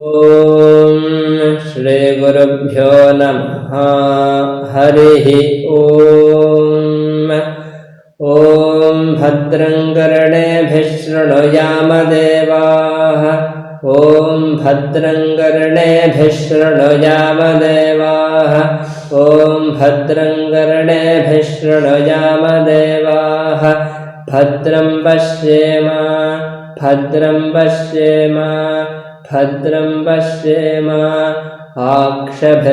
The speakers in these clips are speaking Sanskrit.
ಓಂ ಶ್ರೀ ಗುರುಭ್ಯೋ ನಮಃ. ಹರಿಃ ಓಂ. ಓಂ ಭದ್ರಂ ಕರ್ಣೇಭಿಃ ಶೃಣುಯಾಮ ದೇವಾಃ. ಓಂ ಭದ್ರಂ ಕರ್ಣೇಭಿಃ ಶೃಣುಯಾಮ ದೇವಾಃ. ಓಂ ಭದ್ರಂ ಕರ್ಣೇಭಿಃ ಶೃಣುಯಾಮ ದೇವಾಃ. ಭದ್ರಂ ಪಶ್ಯೇಮ ಭದ್ರಂ ಪಶ್ಯೇಮ ಭದ್ರಂ ಪಶ್ಯೇಮ. ಆಕ್ಷಭಿರ್ಯಜತ್ರಾಃ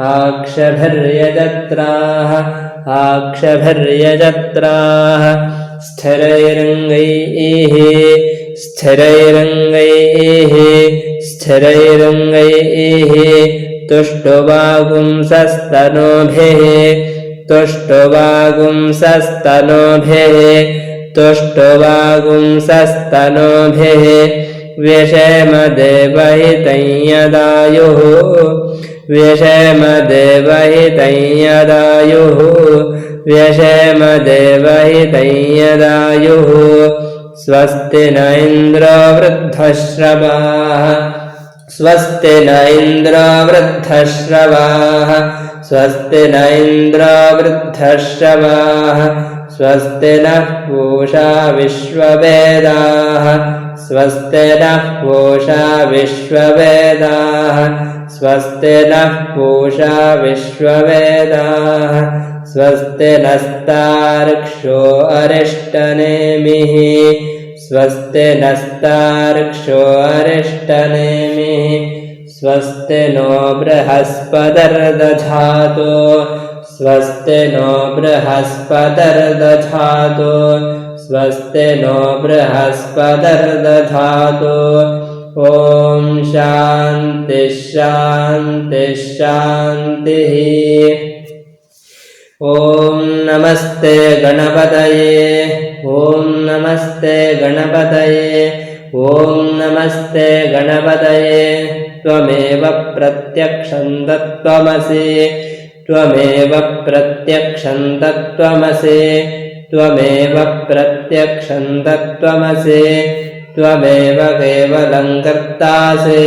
ಆಕ್ಷಭಿರ್ಯಜತ್ರಾಃ ಆಕ್ಷಭಿರ್ಯಜತ್ರಾಃ. ಸ್ಥಿರೈರಂಗೈಃ ಸ್ಥಿರೈರಂಗೈಃ ಸ್ಥಿರೈರಂಗೈಃ. ತುಷ್ಟುವಾಗುಂಸಸ್ತನೂಭಿಃ ತುಷ್ಟುವಾಗುಂಸಸ್ತನೂಭಿಃ ತುಷ್ಟುವಾಗುಂಸಸ್ತನೂಭಿಃ. ವ್ಯಷೇಮ ದೇವಹಿತಂ ಯದಾಯುಃ ವ್ಯಷೇಮ ದೇವಹಿತಂ ಯದಾಯುಃ ವ್ಯಷೇಮ ದೇವಹಿತಂ ಯದಾಯುಃ. ಸ್ವಸ್ತಿ ನ ಇಂದ್ರೋ ವೃದ್ಧಶ್ರವಾಃ ಸ್ವಸ್ತಿ ನ ಇಂದ್ರೋ ವೃದ್ಧಶ್ರವಾಃ ಸ್ವಸ್ತಿ ನ ಇಂದ್ರೋ ವೃದ್ಧಶ್ರವಾಃ. ಸ್ವಸ್ತಿ ನಃ ಪೂಷಾ ವಿಶ್ವವೇದಾಃ ಸ್ವಸ್ತಿ ನಃ ಪೂಷಾ ವಿಶ್ವವೇದಾಃ ಸ್ವಸ್ತಿ ನಃ ಪೂಷಾ ವಿಶ್ವವೇದಾಃ. ಸ್ವಸ್ತಿ ನಸ್ತಾರ್ಕ್ಷ್ಯೋ ಅರಿಷ್ಟನೇಮಿಃ ಸ್ವಸ್ತಿ ನಸ್ತಾರ್ಕ್ಷ್ಯೋ ಅರಿಷ್ಟನೇಮಿಃ. ಸ್ವಸ್ತಿ ನೋ ಬೃಹಸ್ಪತಿರ್ದಧಾತು ಸ್ವಸ್ತಿ ನೋ ಬೃಹಸ್ಪತಿರ್ದಧಾತು ಸ್ವಸ್ತಿ ನೋ ಬೃಹಸ್ಪತಿರ್ದಧಾತು. ಓಂ ಶಾಂತಿ ಶಾಂತಿ ಶಾಂತಿಃ. ಓಂ ನಮಸ್ತೆ ಗಣಪತಯೇ ಓಂ ನಮಸ್ತೆ ಗಣಪತಯೇ ಓಂ ನಮಸ್ತೆ ಗಣಪತಯೇ. ತ್ವಮೇವ ಪ್ರತ್ಯಕ್ಷಂ ತತ್ತ್ವಮಸಿ ತ್ವಮೇವ ಪ್ರತ್ಯಕ್ಷಂ ತತ್ತ್ವಮಸಿ ತ್ವಮೇವ ಪ್ರತ್ಯಕ್ಷಂ ತತ್ತ್ವಮಸಿ. ತ್ವಮೇವ ಕೇವಲಂ ಕರ್ತಾಸಿ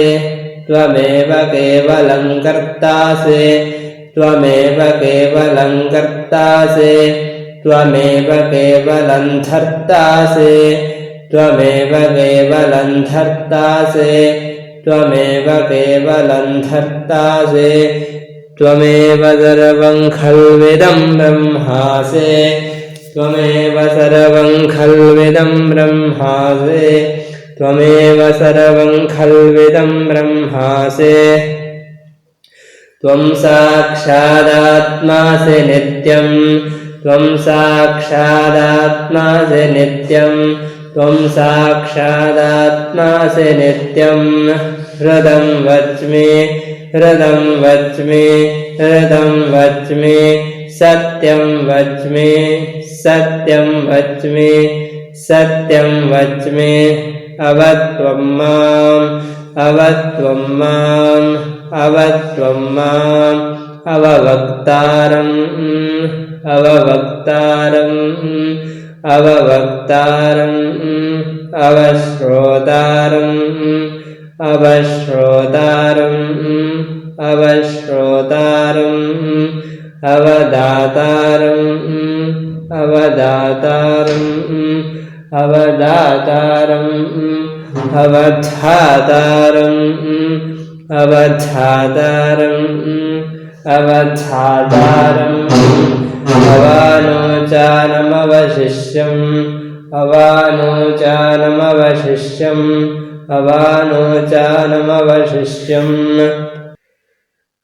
ತ್ವಮೇವ ಕೇವಲಂ ಕರ್ತಾಸಿ ತ್ವಮೇವ ಕೇವಲಂ ಕರ್ತಾಸಿ ತ್ವಮೇವ ಕೇವಲಂ ಧರ್ತಾಸಿ ತ್ವಮೇವ ಕೇವಲಂ ಧರ್ತಾಸಿ ತ್ವಮೇವ ಕೇವಲಂ ಧರ್ತಾಸಿ. ತ್ವಮೇವ ಸರ್ವಂ ಖಲ್ವಿದಂ ಬ್ರಹ್ಮಾಸಿ ತ್ವಮೇವ ಸರ್ವಂ ಖಲ್ವಿದಂ ಬ್ರಹ್ಮಾಸಿ ತ್ವಮೇವ ಸರ್ವಂ ಖಲ್ವಿದಂ ಬ್ರಹ್ಮಾಸಿ. ತ್ವಂ ಸಾಕ್ಷಾದಾತ್ಮಾಸಿ ನಿತ್ಯಂ ತ್ವಂ ಸಾಕ್ಷಾದಾತ್ಮಾಸಿ ನಿತ್ಯಂ ತ್ವಂ ಸಾಕ್ಷಾದಾತ್ಮಾಸಿ ನಿತ್ಯಂ. ಹೃದಂ ವಚ್ಮಿ ಹೃದಂ ವಚ್ಮಿ ಹೃದಂ ವಚ್ಮಿ ಸತ್ಯಂ ವಚ್ಮಿ ಸತ್ಯಂ ವಚ್ಮಿ ಸತ್ಯಂ ವಚ್ಮಿ. ಅವತ್ವಂ ಮಾಂ ಅವತ್ವಂ ಮಾಂ ಅವತ್ವಂ ಮಾಂ. ಅವವಕ್ತಾರಂ ಅವವಕ್ತಾರಂ ಅವವಕ್ತಾರಂ. ಅವಶ್ರೋತಾರಂ ಅವಶ್ರೋತಾರಂ ಅವಶ್ರೋತಾರಂ. ಅವದಾತಾರಂ ಅವದಾತಾರಂ ಅವದಾತಾರಂ. ಅವಧಾತಾರಂ ಅವಧಾತಾರಂ ಅವಧಾತಾರಂ. ಅವಾನೋಚಾನಮವಶಿಷ್ಯಂ ಅವಾನೋಚಾನಮವಶಿಷ್ಯಂ ಅವಾನೋಚಾನಮವಶಿಷ್ಯಂ.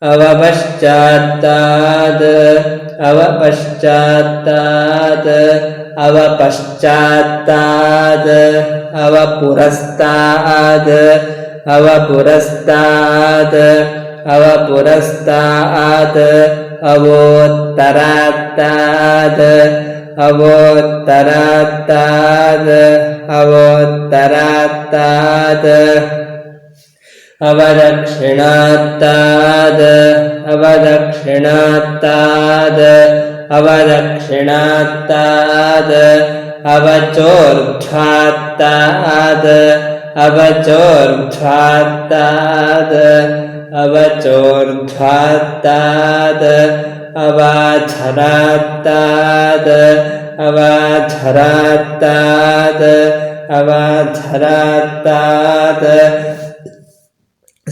ಅವಪಶ್ಚಾತ್ತಾತ್ ಅವಪಶ್ಚಾತ್ತಾತ್ ಅವಪಶ್ಚಾತ್ತಾತ್. ಅವಪುರಸ್ತಾತ್ ಅವಪುರಸ್ತಾತ್ ಅವಪುರಸ್ತಾತ್. ಅವೋತ್ತರಾತ್ತಾತ್ ಅವೋತ್ತರಾತ್ತಾತ್ ಅವೋತ್ತರಾತ್ತಾತ್. ಅವದಕ್ಷಿಣಾತ್ತಾತ್ ಅವದಕ್ಷಿಣಾತ್ತಾತ್ ಅವದಕ್ಷಿಣಾತ್ತಾತ್. ಅವಚೋರ್ಧ್ವಾತ್ತಾತ್ अवचोर्ध्वात्तात् अवचोर्ध्वात्तात् अवाधरात्तात् अवाधरात्तात् अवाधरात्तात्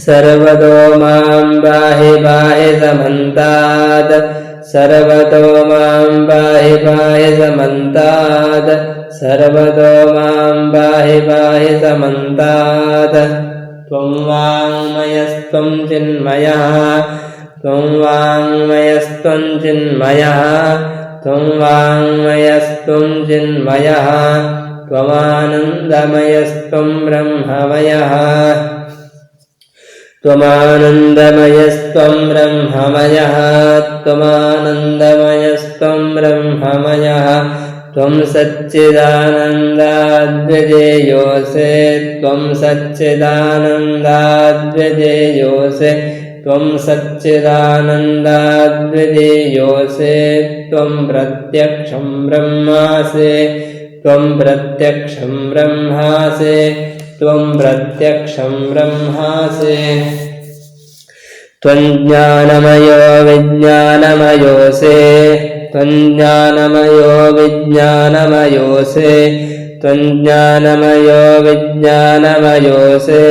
सर्वतो मां पाहि पाहि समन्तात् सर्वतो मां पाहि पाहि समन्तात् सर्वतो मां पाहि पाहि समन्तात् त्वं वाङ्मयस्त्वं चिन्मयः त्वं वाङ्मयस्त्वं चिन्मयः त्वं वाङ्मयस्त्वं चिन्मयः त्वमानन्दमयस्त्वं ब्रह्ममयः त्वमानन्दमयस्त्वं ब्रह्ममयः त्वमानन्दमयस्त्वं ब्रह्ममयः त्वं सच्चिदानन्दाद्वितीयोऽसि त्वं सच्चिदानन्दाद्वितीयोऽसि त्वं सच्चिदानन्दाद्वितीयोऽसि त्वं प्रत्यक्षं ब्रह्मासि त्वं प्रत्यक्षं ब्रह्मासि त्वं प्रत्यक्षं ब्रह्मासि त्वं ज्ञानमयो विज्ञानमयोऽसि त्वं ज्ञानमयो विज्ञानमयोऽसि त्वं ज्ञानमयो विज्ञानमयोऽसि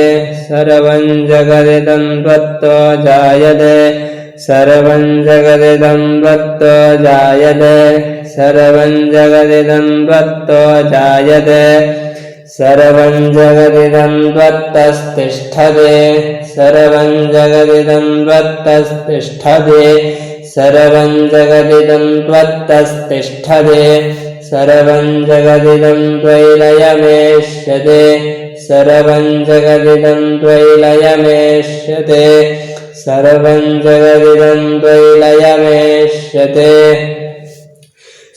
सर्वं जगदिदं त्वत्तो जायते सर्वं जगदिदं त्वत्तो जायते सर्वं जगदिदं त्वत्तो जायते सर्वं जगदिदं त्वत्तस्तिष्ठते सर्वं जगदिदं त्वत्तस्तिष्ठते सर्वं जगदिदं त्वत्तस्तिष्ठते सर्वं जगदिदं त्वयिलयमेष्यते सर्वं जगदिदं त्वयिलयमेष्यते सर्वं जगदिदं त्वयिलयमेष्यते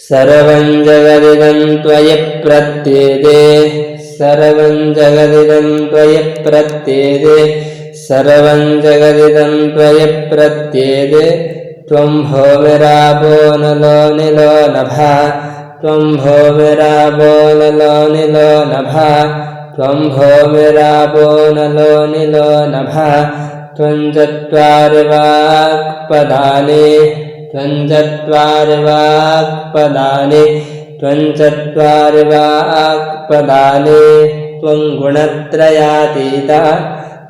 सर्वं जगदिदं त्वयि प्रत्येते सर्वं जगदिदं त्वयि प्रत्येते सर्वं जगदिदं त्वयि प्रत्येते त्वं भूमिरापो नलो निलो नभः त्वं भूमिरापो नलो निलो नभः त्वं भूमिरापो नलो निलो नभः त्वं चत्वारि वाक्पदानि त्वं चत्वारि वाक्पदानि त्वं चत्वारि वाक्पदानि त्वं गुणत्रयातीतः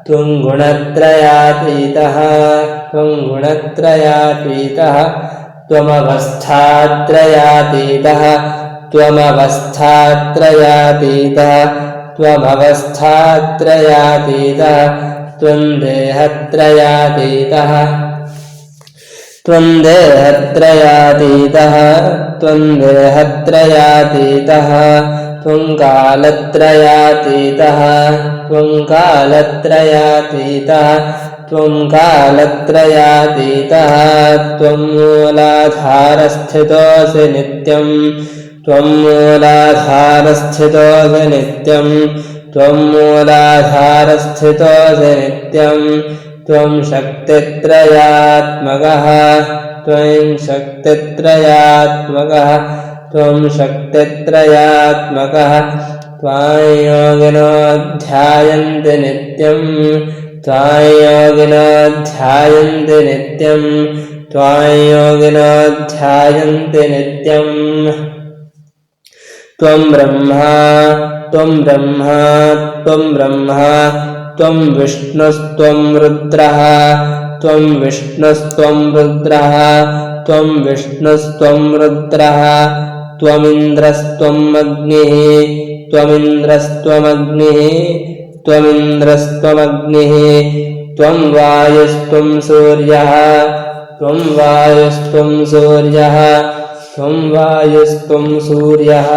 त्वं गुणत्रयातीतः त्वं गुणत्रयातीतः त्वमवस्थात्रयातीतः त्वमवस्थात्रयातीतः त्वमवस्थात्रयातीतः त्वं देहत्रयातीतः त्वं देहत्रयातीतः त्वं देहत्रयातीतः त्वं कालत्रयातीतः त्वं कालत्रयातीतः त्वं कालत्रयातीतः त्वं मूलाधारस्थितोऽसि नित्यं त्वं मूलाधारस्थितोऽसि नित्यं त्वं मूलाधारस्थितोऽसि नित्यं त्वं शक्तित्रयात्मकः त्वं शक्तित्रयात्मकः त्वं शक्तित्रयात्मकः त्वां योगिनो ध्यायन्ति नित्यं त्वां योगिनो ध्यायन्ति नित्यं त्वां योगिनो ध्यायन्ति नित्यं त्वं ब्रह्मा त्वं ब्रह्मा त्वं ब्रह्मा त्वं विष्णुस्त्वं रुद्रः त्वं विष्णुस्त्वं रुद्रः त्वं विष्णुस्त्वं रुद्रः त्वमिन्द्रस्त्वम् अग्निः त्वमिन्द्रस्त्वमग्निः त्वमिन्द्रस्त्वमग्निः त्वं वायुस्त्वं सूर्यः त्वं वायुस्त्वं सूर्यः त्वं वायुस्त्वं सूर्यः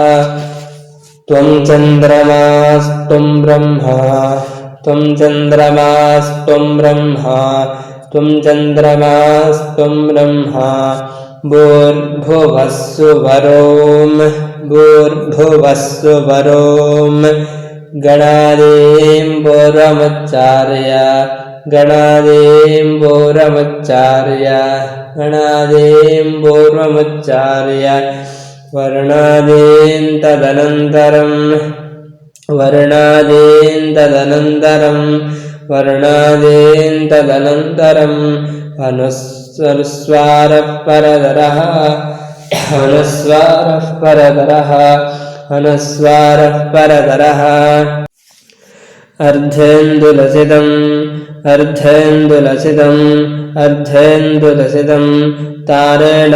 त्वं चन्द्रमास्त्वं ब्रह्मा त्वं चन्द्रमास्त्वं ब्रह्मा त्वं चन्द्रमास्त्वं ब्रह्मा भूर्भुवस्सुवरों भूर्भुवस्सुवरों गणादीं पूर्वमुच्चार्य गणादीं पूर्वमुच्चार्य गणादीं पूर्वमुच्चार्य वर्णादीं तदनन्तरं वर्णादीन् अनुस्वारः परतरः अर्धेन्दुलसितं तारेण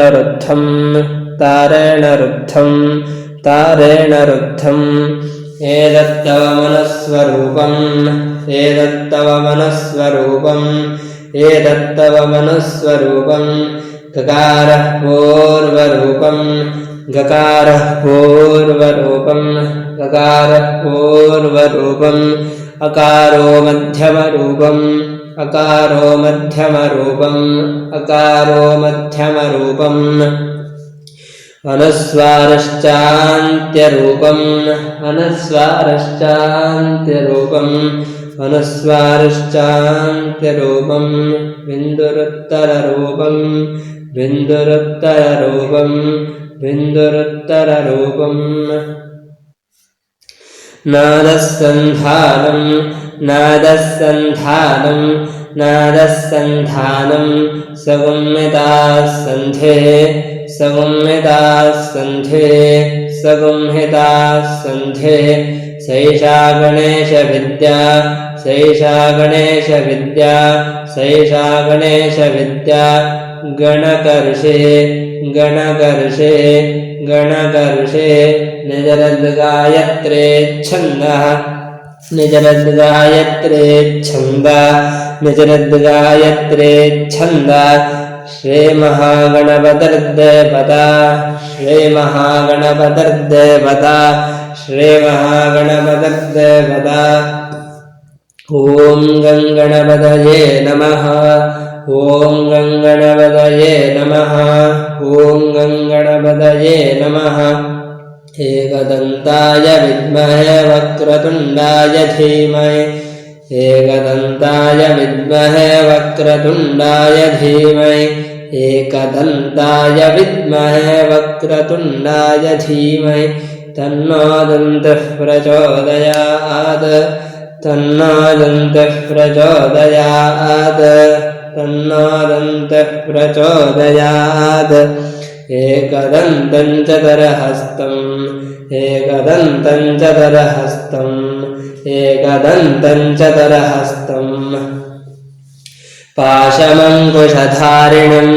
रुद्धम् एतत्तव मनस्वरूपम् गकारः पूर्वरूपम् अकारो मध्यमरूपम् अनुस्वारश्चान्त्यरूपम् बिन्दुरुत्तररूपम् नादस्सन्धानं सगुम्हिताः सन्धे सैषा गणेशविद्या गणकर्षे निजरद्गायत्रे छन्दा श्रीमहागणपतिर्देवता ॐ गङ्गणपतये नमः एकदन्ताय विद्महे वक्रतुण्डाय धीमहि तन्नो दन्तः प्रचोदयात् एकदन्तं चतुरहस्तम् पाशमङ्कुशधारिणम्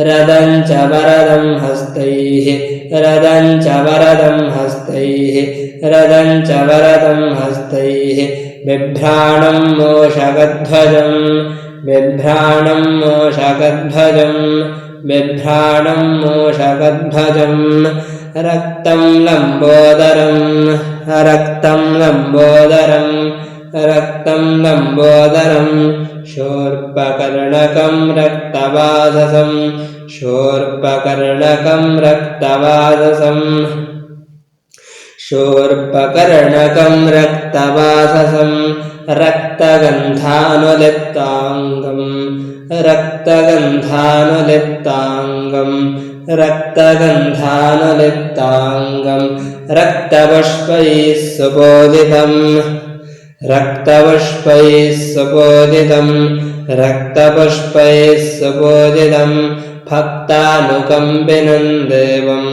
रदं च वरदं हस्तैः बिभ्राणं मोषकध्वजं रक्तं लम्बोदरं शूर्पकर्णकं रक्तवाससं रक्तगन्धानुलिप्ताङ्गं रक्तपुष्पैः सुपोदितं भक्तानुकम्पिनं देवं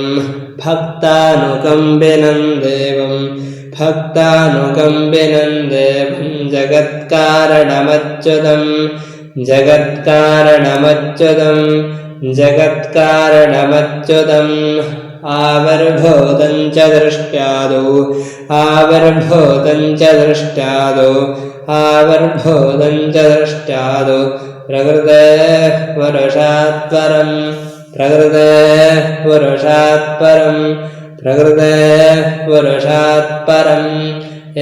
जगत्कारणमच्युतं आविर्भूतं च दृष्ट्यादौ प्रकृतेः पुरुषात् परम्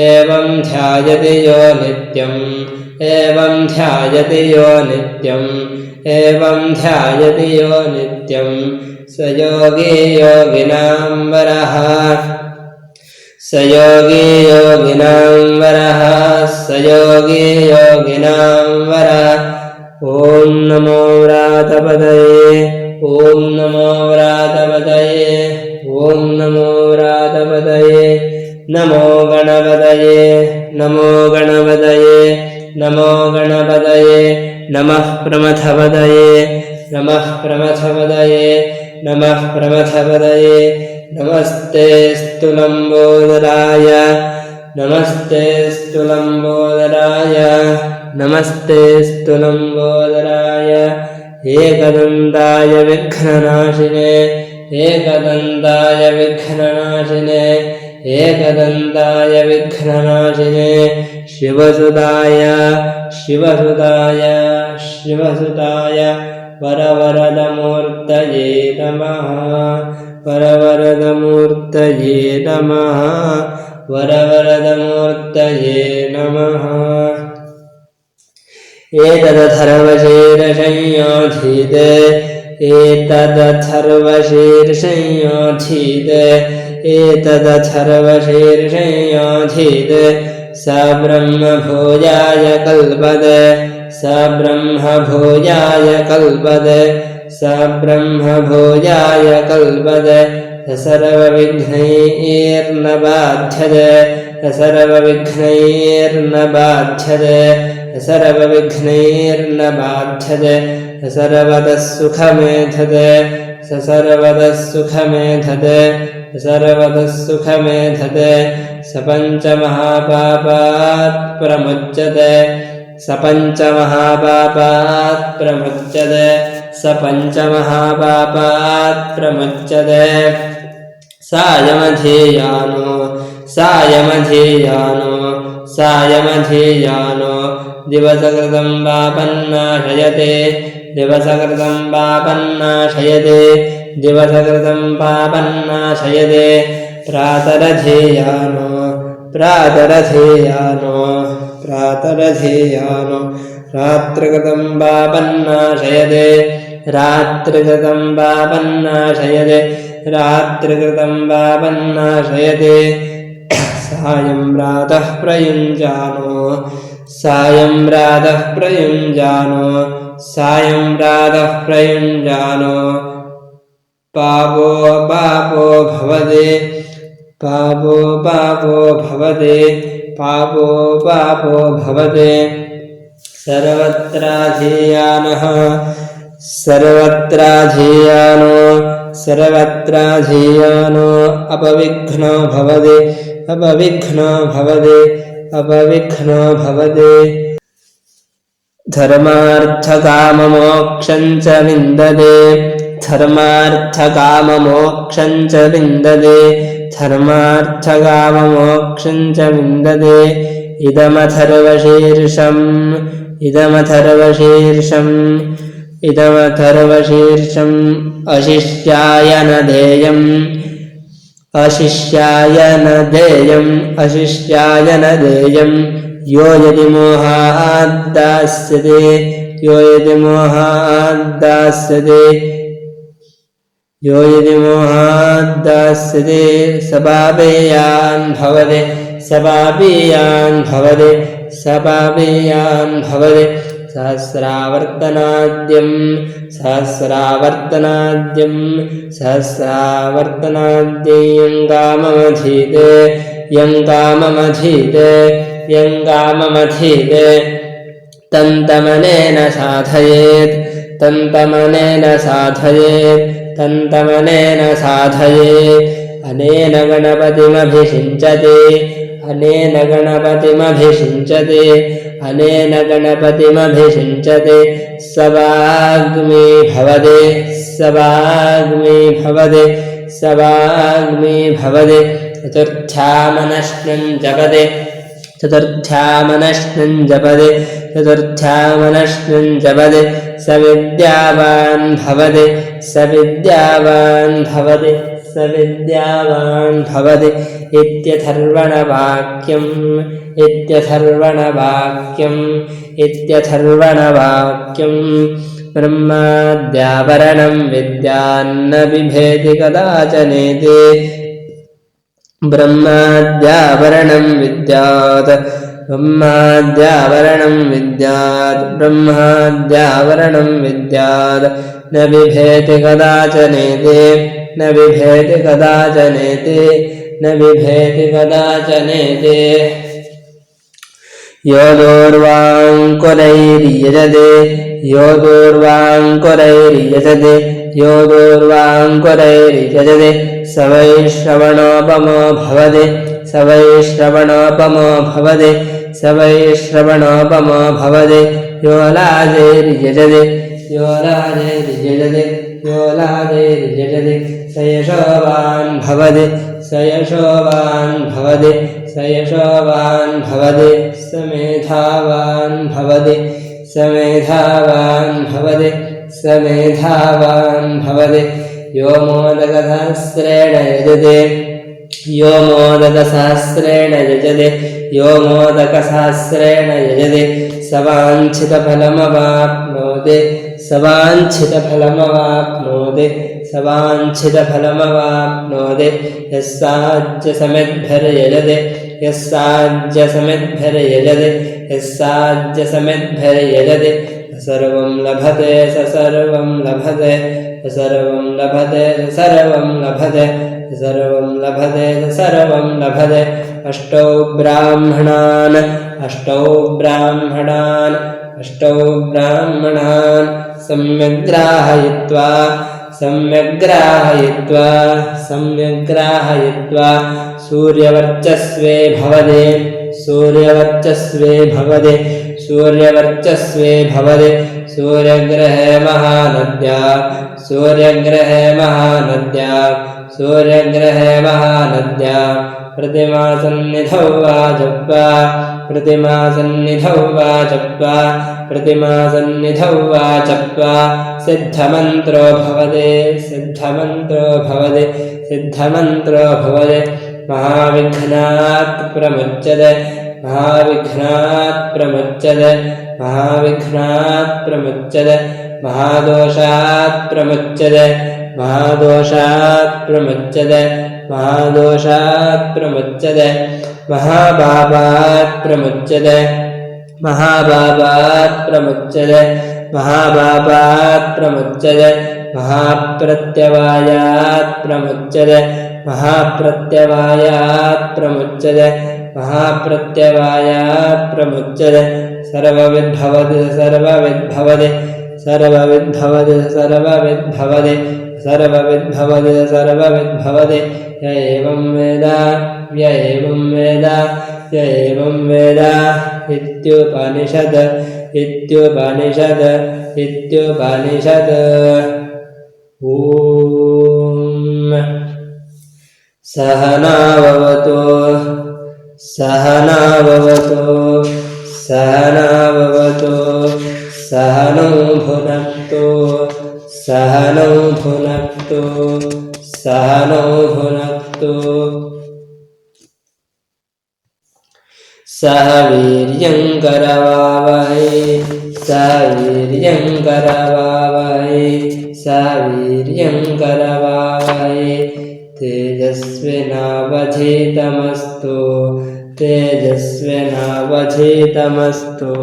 एवं ध्यायति यो नित्यं स योगी योगिनां वरः ॐ नमो व्रातपतये ॐ नमो व्रातपतये ॐ नमो व्रातपतये नमो गणपतये नमो गणपतये नमो गणपतये नमः प्रमथपतये नमः प्रमथपतये नमः प्रमथपतये नमस्तेऽस्तु लम्बोदराय नमस्तेऽस्तु लम्बोदराय नमस्तेऽस्तु लम्बोदराय एकदन्ताय विघ्ननाशिने एकदन्ताय विघ्ननाशिने एकदन्ताय विघ्ननाशिने शिवसुताय शिवसुताय शिवसुताय वरवरदमूर्तये नमः वरवरदमूर्तये नमः वरवरदमूर्तये नमः एतदथर्वशीर्षंयोधीते एतदथर्वशीर्षंयोधीते एतदथर्वशीर्षंयोधीते स ब्रह्मभूयाय कल्पते स ब्रह्मभूयाय कल्पते स ब्रह्मभूयाय कल्पते सर्वविघ्नैर्न बाध्यते सर्वविघ्नैर्न बाध्यते सर्वविघ्नैर्न बाध्यते सर्वतः सुखमेधते सर्वतः सुखमेधते सर्वतः सुखमेधते स पञ्चमहापापात् प्रमुच्यते स पञ्चमहापापात् प्रमुच्यते स पञ्चमहापापात् प्रमुच्यते सायमधीयानो सायमधीयानो सायमधीयानो दिवसकृतं पापन्नाशयते दिवसकृतं पापन्नाशयते दिवसकृतं पापन्नाशयते प्रातरधीयानो प्रातरधीयानो प्रातरधीयानो रात्रिकृतं पापन्नाशयते रात्रिकृतं पापन्नाशयते रात्रिकृतं पापन्नाशयते सायं प्रातः प्रयुञ्जानो सायं प्रातः प्रयुञ्जानो सायं प्रातः प्रयुञ्जानो पापो पापो भवते पापो पापो भवते पापो पापो भवते सर्वत्राधीयानः सर्वत्राधीयानो सर्वत्राधीयानो अपविघ्नो भवते अपविघ्नो भवते अपविघ्नो भवते धर्मार्थकाममोक्षं च विन्दते धर्मार्थकाममोक्षं च विन्दते धर्मार्थकाममोक्षं च विन्दते इदमथर्वशीर्षम् इदमथर्वशीर्षम् इदमथर्वशीर्षम् अशिष्याय न देयम् अशिष्याय न देयम् अशिष्याय न देयम् यो यदि मोहाद्दास्यते यो यदि मोहाद्दास्यते यो यदि मोहाद्दास्यते स पापेयान् भवते स पापेयान् भवते स पापेयान् भवते सहस्रावर्तनाद्यं सहस्रावर्तनाद्यं सहस्रावर्तनाद्यं काममधीते यं काममधीते यं काममधीते तन्तमनेन साधयेत् तन्तमनेन साधयेत् तन्तमनेन साधयेत् अनेन गणपतिमभिषिञ्चते अनेन गणपतिमभिषिञ्चते अनेन गणपतिमभिषिञ्चते सवाग्मी भवते सवाग्मी भवते सवाग्मी भवते चतुर्थ्यामनश्नं जपते चतुर्थ्यामनश्नं जपते चतुर्थ्यामनश्नं जपते स विद्यावान् भवते स विद्यावान् भवते स विद्यावान् भवति इत्यथर्वणवाक्यम् इत्यथर्वणवाक्यम् इत्यथर्वणवाक्यम् ब्रह्माद्यावरणं विद्यान्न बिभेति कदाचनेति ब्रह्माद्यावरणं विद्यात् ब्रह्माद्यावरणं विद्यात् ब्रह्माद्यावरणं विद्यात् न बिभेति कदाचनेति न बिभेति कदाचनेति न बिभेति कदाचनेति यो दूर्वाङ्कुरैर्यजते यो दूर्वाङ्कुरैर्यजते यो दूर्वाङ्कुरैर्यजते स वै श्रवणोपमो भवति स वै श्रवणोपमो भवति स वै श्रवणोपमो भवति यो लाजैर्यजते यो लाजैर्यजते यो लाजैर्यजते स यशोवान् भवति स यशोवान् भवति स यशोवान् भवति स मेधावान् भवति स मेधावान् भवति स मेधावान् भवति यो मोदकसहस्रेण यजते यो मोदकसहस्रेण यजते यो मोदकसहस्रेण यजते स वाञ्छितफलमवाप्नोति स वाञ्छितफलमवाप्नोति स वाञ्छितफलमवाप्नोति यस्साज्यसमिद्भिर्यजते यस्साज्यसमिद्भिर्यजते यस्साज्यसमिद्भिर्यजते सर्वं लभते स सर्वं लभते सर्वं लभते सर्वं लभते सर्वं लभते सर्वं लभते अष्टौ ब्राह्मणान् अष्टौ ब्राह्मणान् अष्टौ ब्राह्मणान् सम्यग्ग्राहयित्वा सम्यग्ग्राहयित्वा सम्यग्ग्राहयित्वा सूर्यवर्चस्वे भवते सूर्यवर्चस्वे भवते सूर्यवर्चस्वे भवते सूर्यग्रहे महानद्या सूर्यग्रहे महानद्या सूर्यग्रहे महानद्या प्रतिमासन्निधौ वा जप्त्वा प्रतिमासन्निधौ वा जप्त्वा प्रतिमासन्निधौ वा जप्त्वा सिद्धमन्त्रो भवते सिद्धमन्त्रो भवते सिद्धमन्त्रो भवते महाविघ्नात् प्रमुच्यते महाविघ्नात् प्रमुच्यते महाविघ्नात् प्रमुच्यते महादोषात् प्रमुच्यते महादोषात् प्रमुच्यते महादोषात् प्रमुच्यते महापापात् प्रमुच्यते महापापात् प्रमुच्यते महापापात् प्रमुच्यते महाप्रत्यवायात् प्रमुच्यते महाप्रत्यवायात् प्रमुच्यते महाप्रत्यवायात् प्रमुच्यते सर्वविद्भवति सर्वविद्भवति सर्वविद्भवति सर्वविद्भवति सर्वविद्भवति सर्वविद्भवति य एवं वेद य एवं वेद य एवं वेद इत्युपनिषत् इत्युपनिषत् इत्युपनिषत् ॐ सहनाववतु सहनाववतु सहनाववतु सहनौ भुनक्तु सहनौ भुनक्तु सहनौ भुनक्तु सह वीर्यङ्करवावहै सह वीर्यङ्करवावहै सह वीर्यङ्करवावहै तेजस्विनावधीतमस्तु तेजस्विनावधीतमस्तु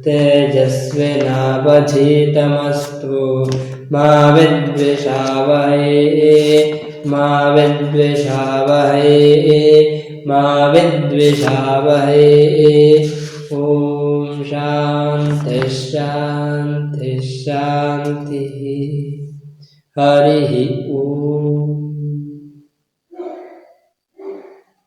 तेजस्विनावधीतमस्तु मा विद्विषावहै मा विद्विषावहै मा विद्विषावहै ॐ शान्तिः शान्तिः शान्तिः हरिः ॐ